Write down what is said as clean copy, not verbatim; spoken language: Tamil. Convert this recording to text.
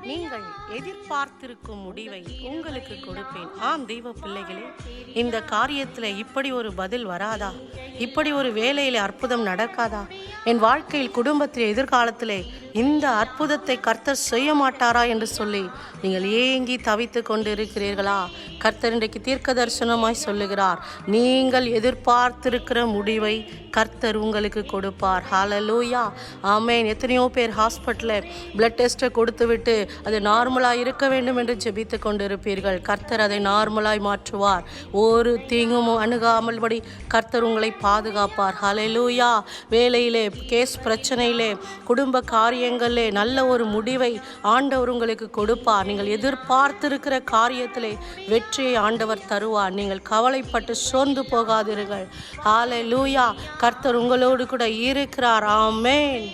நீங்கள் எதிர்பார்த்திருக்கும் முடிவை உங்களுக்கு கொடுப்பேன். ஆம் தெய்வ பிள்ளைகளே, இந்த காரியத்தில் இப்படி ஒரு பதில் வராதா? இப்படி ஒரு வேலையில் அற்புதம் நடக்காதா? என் வாழ்க்கையில் குடும்பத்தில் எதிர்காலத்திலே இந்த அற்புதத்தை கர்த்தர் செய்ய மாட்டாரா என்று சொல்லி நீங்கள் ஏங்கி தவித்து கொண்டிருக்கிறீர்களா? கர்த்தர் இன்றைக்கு தீர்க்க தரிசனமாய் சொல்லுகிறார், நீங்கள் எதிர்பார்த்திருக்கிற முடிவை கர்த்தர் உங்களுக்கு கொடுப்பார். ஹல்லேலூயா, ஆமென். எத்தனையோ பேர் ஹாஸ்பிட்டலில் பிளட் டெஸ்ட்டை கொடுத்து விட்டு அது நார்மலாக இருக்க வேண்டும் என்று ஜெபித்து கொண்டிருப்பீர்கள். கர்த்தர் அதை நார்மலாய் மாற்றுவார். ஒரு தீங்கும் அணுகாமல்படி கர்த்தர் உங்களை பாதுகாப்பார். ஹல்லேலூயா. வேலையிலே, கேஸ் பிரச்சனையிலே, குடும்ப காரியங்களிலே நல்ல ஒரு முடிவை ஆண்டவர் உங்களுக்கு கொடுப்பார். நீங்கள் எதிர்பார்த்திருக்கிற காரியத்திலே வெற்றியை ஆண்டவர் தருவார். நீங்கள் கவலைப்பட்டு சோர்ந்து போகாதீர்கள். ஹல்லேலூயா. கர்த்தர் உங்களோடு கூட இருக்கிறார். ஆமென்.